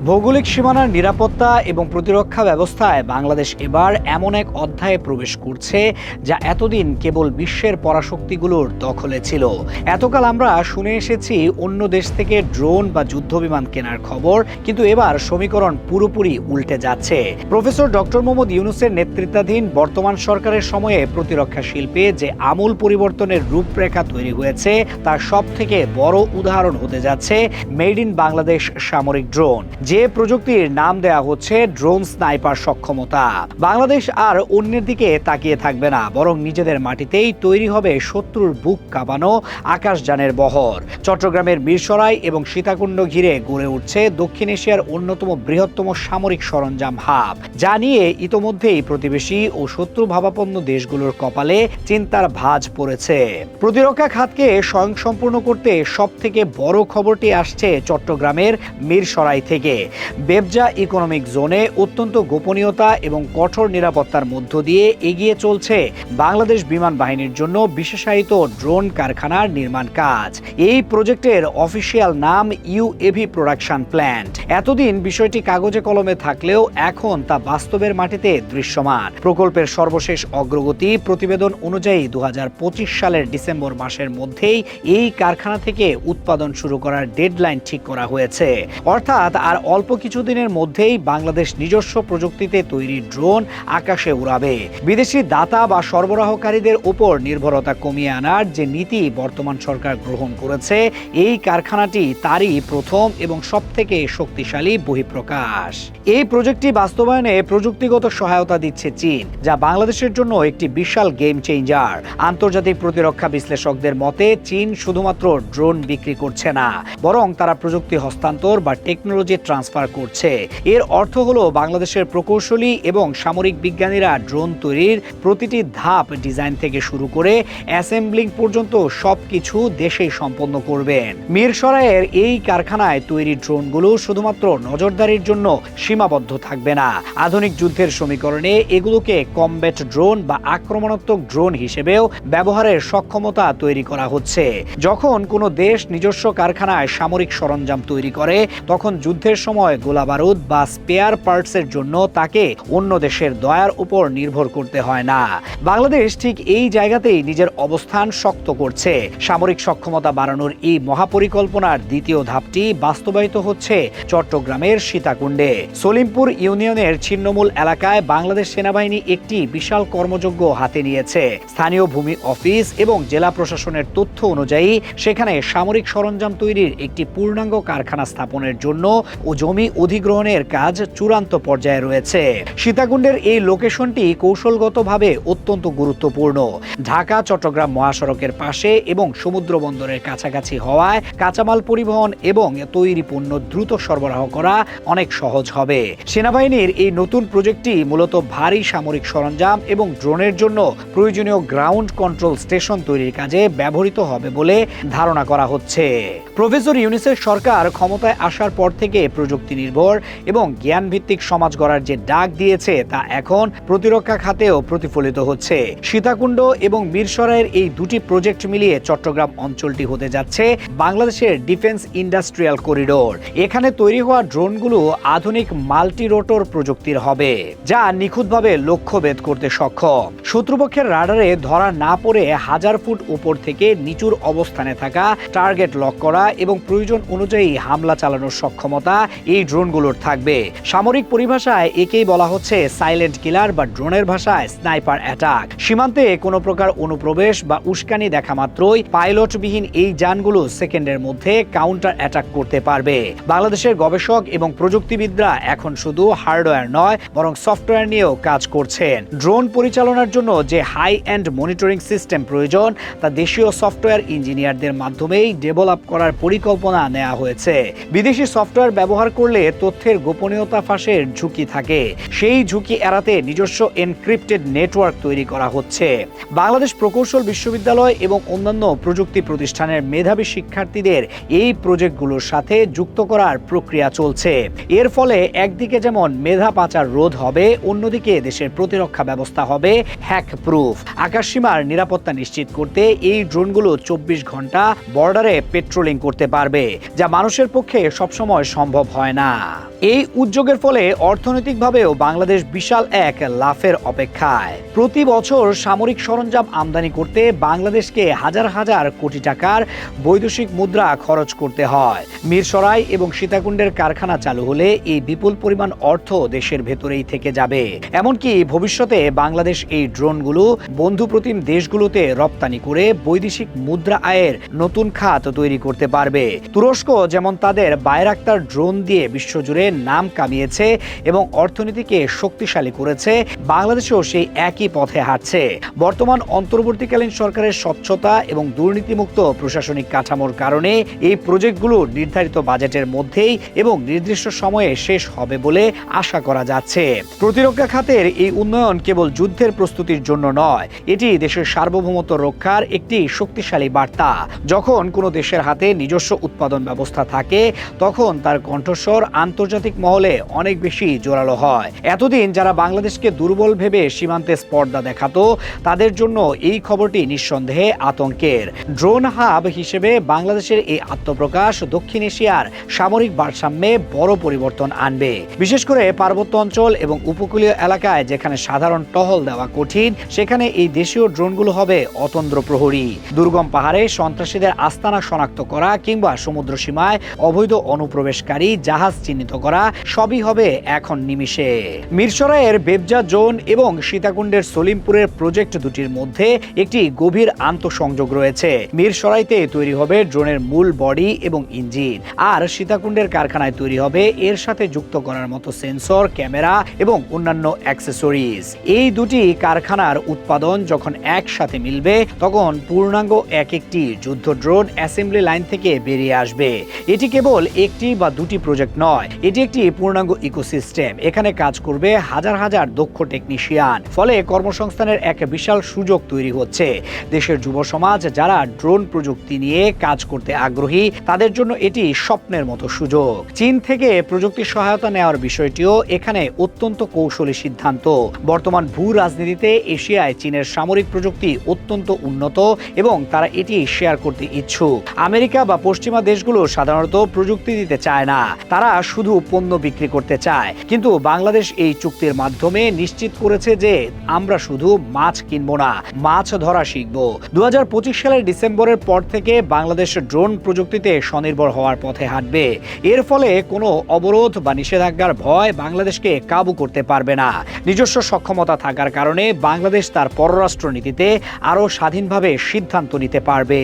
ভৌগোলিক সীমানার নিরাপত্তা এবং প্রতিরক্ষা ব্যবস্থায় বাংলাদেশ এবার এমন এক অধ্যায়ে প্রবেশ করছে যা এতদিন কেবল বিশ্বের পরাশক্তিগুলোর দখলে ছিল। এতকাল আমরা শুনে এসেছি অন্য দেশ থেকে ড্রোন বা যুদ্ধবিমান কেনার খবর, কিন্তু এবার সমীকরণ পুরোপুরি উল্টে যাচ্ছে। প্রফেসর ডক্টর মোহাম্মদ ইউনূসের নেতৃত্বাধীন বর্তমান সরকারের সময়ে প্রতিরক্ষা শিল্পে যে আমূল পরিবর্তনের রূপরেখা তৈরি হয়েছে তার সব থেকে বড় উদাহরণ হতে যাচ্ছে মেড ইন বাংলাদেশ সামরিক ড্রোন, যে প্রযুক্তির নাম দেয়া হচ্ছে ড্রোন স্নাইপার সক্ষমতা। বাংলাদেশ আর অন্যের দিকে তাকিয়ে থাকবে না, বরং নিজেদের মাটিতেই তৈরি হবে শত্রুর বুক কাঁপানো আকাশযানের বহর। চট্টগ্রামের মিরসরাই এবং সীতাকুণ্ড ঘিরে গড়ে উঠছে দক্ষিণ এশিয়ার অন্যতম বৃহত্তম সামরিক সরঞ্জাম হাব, যা নিয়ে ইতোমধ্যেই প্রতিবেশী ও শত্রু ভাবাপন্ন দেশগুলোর কপালে চিন্তার ভাঁজ পড়েছে। প্রতিরক্ষা খাতকে স্বয়ংসম্পূর্ণ করতে সব থেকে বড় খবরটি আসছে চট্টগ্রামের মিরসরাই থেকে। বেবজা ইকোনমিক জোনে অত্যন্ত গোপনীয়তা এবং কঠোর নিরাপত্তার মধ্য দিয়ে এগিয়ে চলছে বাংলাদেশ বিমান বাহিনীর জন্য বিশেষায়িত ড্রোন কারখানার নির্মাণ কাজ। এই প্রজেক্টের অফিসিয়াল নাম ইউএভি প্রোডাকশন প্ল্যান্ট। এতদিন বিষয়টি কাগজে কলমে থাকলেও এখন তা বাস্তবের মাটিতে দৃশ্যমান। প্রকল্পের সর্বশেষ অগ্রগতি প্রতিবেদন অনুযায়ী 2025 সালের ডিসেম্বর মাসের মধ্যেই এই কারখানা থেকে উৎপাদন শুরু করার ডেডলাইন ঠিক করা হয়েছে। অর্থাৎ আর অল্প কিছুদিনের মধ্যেই বাংলাদেশ নিজস্ব প্রযুক্তিতে তৈরি ড্রোন আকাশে উড়াবে। বিদেশি দাতা বা সরবরাহকারীদের উপর নির্ভরতা কমিয়ে আনার যে নীতি বর্তমান সরকার গ্রহণ করেছে, এই কারখানাটি তারই প্রথম এবং সবথেকে শক্তিশালী বহিঃপ্রকাশ। এই প্রজেক্টটি বাস্তবায়নে প্রযুক্তিগত সহায়তা দিচ্ছে চীন, যা বাংলাদেশের জন্য একটি বিশাল গেম চেঞ্জার। আন্তর্জাতিক প্রতিরক্ষা বিশ্লেষকদের মতে চীন শুধুমাত্র ড্রোন বিক্রি করছে না, বরং তারা প্রযুক্তি হস্তান্তর বা টেকনোলজি ট্রান্সফার করছে। এর অর্থ হলো বাংলাদেশের প্রকৌশলী এবং সামরিক বিজ্ঞানীরা ড্রোন তৈরির প্রতিটি ধাপ, ডিজাইন থেকে শুরু করে অ্যাসেম্বলিং পর্যন্ত সবকিছু দেশেই সম্পন্ন করবেন। মিরসরাইয়ের এই কারখানায় তৈরি ড্রোনগুলো শুধুমাত্র নজরদারির জন্য সীমাবদ্ধ থাকবে না। আধুনিক যুদ্ধের সমীকরণে এগুলোকে কমব্যাট ড্রোন বা আক্রমণাত্মক ড্রোন হিসেবেও ব্যবহারের সক্ষমতা তৈরি করা হচ্ছে। যখন কোনো দেশ নিজস্ব কারখানায় সামরিক সরঞ্জাম তৈরি করে, তখন যুদ্ধের সময় গোলাবারুদ বা স্পেয়ার পার্টসের জন্য তাকে অন্য দেশের দয়ার উপর নির্ভর করতে হয় না। বাংলাদেশ ঠিক এই জায়গাতেই নিজের অবস্থান শক্ত করছে। সামরিক সক্ষমতা বাড়ানোর এই মহাপরিকল্পনার দ্বিতীয় ধাপটি বাস্তবায়িত হচ্ছে চট্টগ্রামের সীতাকুণ্ডে। সলিমপুর ইউনিয়নের ছিন্নমূল এলাকায় বাংলাদেশ সেনাবাহিনী একটি বিশাল কর্মযজ্ঞ হাতে নিয়েছে। স্থানীয় ভূমি অফিস এবং জেলা প্রশাসনের তথ্য অনুযায়ী সেখানে সামরিক সরঞ্জাম তৈরির একটি পূর্ণাঙ্গ কারখানা স্থাপনের জন্য ও জমি অধিগ্রহণের কাজ চূড়ান্ত পর্যায়ে রয়েছে। সীতাকুণ্ডের এই লোকেশনটি কৌশলগতভাবে অত্যন্ত গুরুত্বপূর্ণ। ঢাকা চট্টগ্রাম মহাসড়কের পাশে এবং সমুদ্র বন্দরের কাছাকাছি হওয়ায় কাঁচামাল পরিবহন এবং তৈরি পণ্য দ্রুত সরবরাহ করা অনেক সহজ হবে। সেনাবাহিনীর এই নতুন প্রজেক্টটি মূলত ভারী সামরিক সরঞ্জাম এবং ড্রোনের জন্য প্রয়োজনীয় গ্রাউন্ড কন্ট্রোল স্টেশন তৈরির কাজে ব্যবহৃত হবে বলে ধারণা করা হচ্ছে। প্রফেসর ইউনূসের সরকার ক্ষমতায় আসার পর থেকে প্রযুক্তি নির্ভর এবং জ্ঞান ভিত্তিক সমাজ গড়ার যে ডাক দিয়েছে তা এখন প্রতিরক্ষা খাতেও প্রতিফলিত হচ্ছে। সীতাকুণ্ড এবং মিরসরাইয়ের এই দুটি প্রজেক্ট মিলিয়ে চট্টগ্রাম অঞ্চলটি হতে যাচ্ছে বাংলাদেশের ডিফেন্স ইন্ডাস্ট্রিয়াল করিডোর। এখানে তৈরি হওয়া ড্রোনগুলো আধুনিক মাল্টিরোটর প্রযুক্তির হবে, যা নিখুঁতভাবে লক্ষ্যভেদ করতে সক্ষম। শত্রুপক্ষের রাডারে ধরা না পড়ে 1000 ফুট উপর থেকে নিচুর অবস্থানে থাকা টার্গেট লক করা এবং প্রয়োজন অনুযায়ী হামলা চালানোর সক্ষমতা এই ড্রোনগুলোর থাকবে। সামরিক পরিভাষায় একেই বলা হচ্ছে সাইলেন্ট কিলার বা ড্রোনের ভাষায় স্নাইপার অ্যাটাক। সীমান্তে কোনো প্রকার অনুপ্রবেশ বা উস্কানি দেখা মাত্রই পাইলটবিহীন এই যানগুলো সেকেন্ডের মধ্যে কাউন্টার অ্যাটাক করতে পারবে। বাংলাদেশের গবেষক এবং প্রযুক্তিবিদরা এখন শুধু হার্ডওয়্যার নয়, বরং সফটওয়্যার নিয়েও কাজ করছেন। ড্রোন পরিচালনার জন্য যে হাই এন্ড মনিটরিং সিস্টেম প্রয়োজন তা দেশীয় সফটওয়্যার ইঞ্জিনিয়ারদের মাধ্যমেই ডেভেলপ করার পরিকল্পনা নেওয়া হয়েছে। বিদেশি সফটওয়্যার ব্যবহার করলে তথ্যের গোপনীয়তা ফাঁসের ঝুঁকি থাকে, সেই ঝুঁকি এড়াতে নিজস্ব এনক্রিপ্টেড নেটওয়ার্ক তৈরি করা হচ্ছে। বাংলাদেশ প্রকৌশল বিশ্ববিদ্যালয় এবং অন্যান্য প্রযুক্তি প্রতিষ্ঠানের মেধাবী শিক্ষার্থীদের এই প্রজেক্টগুলোর সাথে যুক্ত করার প্রক্রিয়া চলছে। এর ফলে একদিকে যেমন মেধা পাচার রোধ হবে, অন্যদিকে দেশের প্রতিরক্ষা ব্যবস্থা হবে হ্যাক প্রুফ। আকাশসীমার নিরাপত্তা নিশ্চিত করতে এই ড্রোনগুলো 24 ঘন্টা বর্ডারে পেট্রোলিং করতে পারবে, যা মানুষের পক্ষে সবসময় সম্ভব হয় না। এই উদ্যোগের ফলে অর্থনৈতিকভাবেও বাংলাদেশ বিশাল এক লাভের অপেক্ষায়। প্রতি বছর সামরিক সরঞ্জাম আমদানি করতে বাংলাদেশকে হাজার হাজার কোটি টাকার বৈদেশিক মুদ্রা খরচ করতে হয়। মিরসরাই এবং সীতাকুণ্ডের কারখানা চালু হলে এই বিপুল পরিমাণ অর্থ দেশের ভেতরেই থেকে যাবে। এমনকি ভবিষ্যতে বাংলাদেশ এই ড্রোনগুলো বন্ধুপ্রতিম দেশগুলোতে রপ্তানি করে বৈদেশিক মুদ্রা আয়ের নতুন খাত তৈরি করতে পারবে। তুরস্ক যেমন তাদের বাইরাক্তার ড্রোন দিয়ে বিশ্বজুড়ে নাম কামিয়েছে এবং অর্থনীতিকে শক্তিশালী করেছে, বাংলাদেশও সেই একই পথে হাঁটছে। বর্তমান অন্তর্বর্তীকালীন সরকারের স্বচ্ছতা এবং দুর্নীতিমুক্ত প্রশাসনিক কাঠামোর কারণে এই প্রজেক্টগুলো নির্ধারিত বাজেটের মধ্যেই এবং নির্দিষ্ট সময়ে শেষ হবে বলে আশা করা যাচ্ছে। প্রতিরক্ষা খাতের এই উন্নয়ন কেবল যুদ্ধের প্রস্তুতির জন্য নয়, এটি দেশের সার্বভৌমত্ব রক্ষার একটি শক্তিশালী বার্তা। যখন কোনো দেশের হাতে নিজস্ব উৎপাদন ব্যবস্থা থাকে তখন তার কণ্ঠস্বর আন্তর্জাতিক মহলে অনেক বেশি জোরালো হয়। এতদিন যারা বাংলাদেশকে দুর্বল ভেবে সীমান্তে স্পর্ধা দেখাতো তাদের জন্য এই খবরটি নিঃসন্দেহে আতঙ্কের। ড্রোন হাব হিসেবে বাংলাদেশের এই আত্মপ্রকাশ দক্ষিণ এশিয়ার সামরিক ভারসাম্যে বড় পরিবর্তন আনবে। বিশেষ করে পার্বত্য অঞ্চল এবং উপকূলীয় এলাকায় যেখানে সাধারণ টহল দেওয়া কঠিন, সেখানে এই দেশীয় ড্রোনগুলো হবে অতন্দ্র প্রহরী। দুর্গম পাহাড়ে সন্ত্রাসীদের আস্তানা শনাক্ত করা কিংবা সমুদ্র সীমায় অবৈধ অনুপ্রবেশকারী জাহাজ চিহ্নিত করা সবই হবে এখন নিমিষে। মিরসরাইয়ের বেবজা জোন এবং সীতাকুণ্ডের সলিমপুরের প্রজেক্ট দুটির মধ্যে একটি গভীর আন্তঃসংযোগ রয়েছে। মিরসরাইতে তৈরি হবে ড্রোনের মূল বডি এবং ইঞ্জিন, আর সীতাকুণ্ডের কারখানায় তৈরি হবে এর সাথে যুক্ত করার মতো সেন্সর, ক্যামেরা এবং অন্যান্য অ্যাক্সেসরিজ। এই দুটি কারখানার উৎপাদন যখন একসাথে মিলবে তখন পূর্ণাঙ্গ একটি যুদ্ধ ড্রোন অ্যাসেম্বলি লাইন থেকে বেরিয়ে আসবে। এটি কেবল একটি বা দুটি প্রজেক্ট নয়, এটি একটি পূর্ণাঙ্গ ইকোসিস্টেম। এখানে কাজ করবে হাজার হাজার দক্ষ টেকনিশিয়ান, ফলে কর্মসংস্থানের এক বিশাল সুযোগ তৈরি হচ্ছে। দেশের যুব সমাজ যারা ড্রোন প্রযুক্তি নিয়ে কাজ করতে আগ্রহী তাদের জন্য এটি স্বপ্নের মতো সুযোগ। চীন থেকে প্রযুক্তি সহায়তা নেওয়ার বিষয়টিও এখানে অত্যন্ত কৌশলী সিদ্ধান্ত। বর্তমান ভূ রাজনীতিতে এশিয়ায় চীনের সামরিক প্রযুক্তি অত্যন্ত উন্নত এবং তারা এটি শেয়ার করতে ইচ্ছুক। আমেরিকা বা পশ্চিমা দেশগুলো সাধারণত প্রযুক্তি দিতে চায় না, তারা শুধু পণ্য বিক্রি করতে চায়। কিন্তু বাংলাদেশ এই চুক্তির মাধ্যমে নিশ্চিত করেছে যে আমরা শুধু মাছ কিনবো না, মাছ ধরা শিখব। 2025 সালের ডিসেম্বরের পর থেকে বাংলাদেশ ড্রোন প্রযুক্তিতে স্বনির্ভর হওয়ার পথে হাঁটবে। এর ফলে কোনো অবরোধ বা নিষেধাজ্ঞার ভয় বাংলাদেশকে কাবু করতে পারবে না। নিজস্ব সক্ষমতা থাকার কারণে বাংলাদেশ তার পররাষ্ট্র নীতিতে আরও স্বাধীনভাবে সিদ্ধান্ত নিতে পারবে।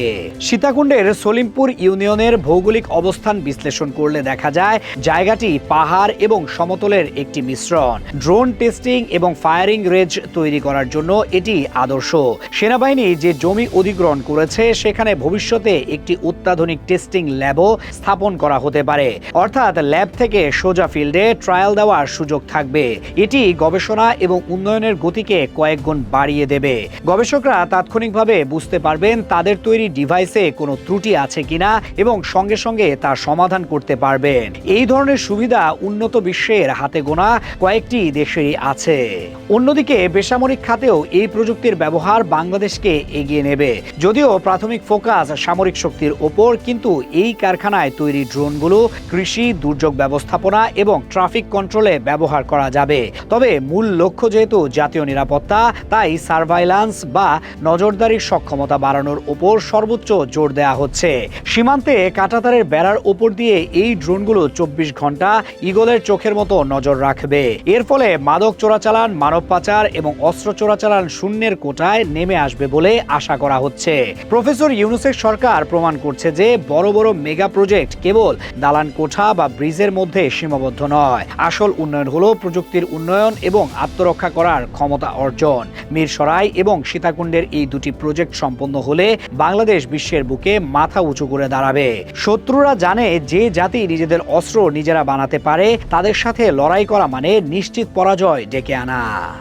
সীতাকুণ্ডের সলিমপুর ইউনিয়নের ভৌগোলিক অবস্থান বিশ্লেষণ করলে দেখা যায় জায়গাটি পাহাড় এবং সমতলের একটি মিশ্রণ। ড্রোন টেস্টিং এবং ফায়ারিং রেঞ্জ তৈরি করার জন্য এটি আদর্শ। সেনাবাহিনী যে জমি অধিগ্রহণ করেছে সেখানে ভবিষ্যতে একটি অত্যাধুনিক টেস্টিং ল্যাবও স্থাপন করা হতে পারে, অর্থাৎ ল্যাব থেকে সোজা ফিল্ডে ট্রায়াল দেওয়ার সুযোগ থাকবে। এটি গবেষণা এবং উন্নয়নের গতিকে কয়েক গুণ বাড়িয়ে দেবে। গবেষকরা তাৎক্ষণিকভাবে বুঝতে পারবেন তাদের তৈরি ডিভাইসে কোনো ত্রুটি আছে কিনা এবং সঙ্গে সঙ্গে তার সমাধান করতে পারবেন। এই ধরনের সুবিধা উন্নত বিশ্বের হাতে গোনা কয়েকটি দেশেরই আছে। অন্যদিকে বেসামরিক খাতেও এই প্রযুক্তির ব্যবহার বাংলাদেশকে এগিয়ে নেবে। যদিও প্রাথমিক ফোকাস সামরিক শক্তির ওপর, কিন্তু এই কারখানায় তৈরি ড্রোনগুলো কৃষি, দুর্যোগ ব্যবস্থাপনা এবং ট্রাফিক কন্ট্রোলে ব্যবহার করা যাবে। তবে মূল লক্ষ্য যেহেতু জাতীয় নিরাপত্তা, তাই সার্ভাইলান্স বা নজরদারির সক্ষমতা বাড়ানোর ওপর সর্বোচ্চ জোর দেওয়া হচ্ছে। সীমান্তে কাঁটাতারের বেড়ার ওপর দিয়ে এই ড্রোনগুলো 24 ঘন্টা ঈগলের চোখের মতো নজর রাখবে। এর ফলে মাদক চোরাচালান, মানব পাচার এবং অস্ত্র চোরাচালান শূন্যের কোটায় নেমে আসবে বলে আশা করা হচ্ছে। প্রফেসর ইউনূসের সরকার প্রমাণ করছে যে বড় বড় মেগা প্রজেক্ট কেবল দালান কোঠা বা ব্রিজের মধ্যে সীমাবদ্ধ নয়। আসল উন্নয়ন হলো প্রযুক্তির উন্নয়ন এবং আত্মরক্ষা করার ক্ষমতা অর্জন। মিরসরাই এবং সীতাকুণ্ডের এই দুটি প্রজেক্ট সম্পন্ন হলে বাংলাদেশ বিশ্বের বুকে মাথা উঁচু করে দাঁড়াবে। শত্রুরা জানে যে জাতি নিজেদের অস্ত্র নিজেরা বানাতে পারে তাদের সাথে লড়াই করা মানে নিশ্চিত পরাজয় ডেকে আনা।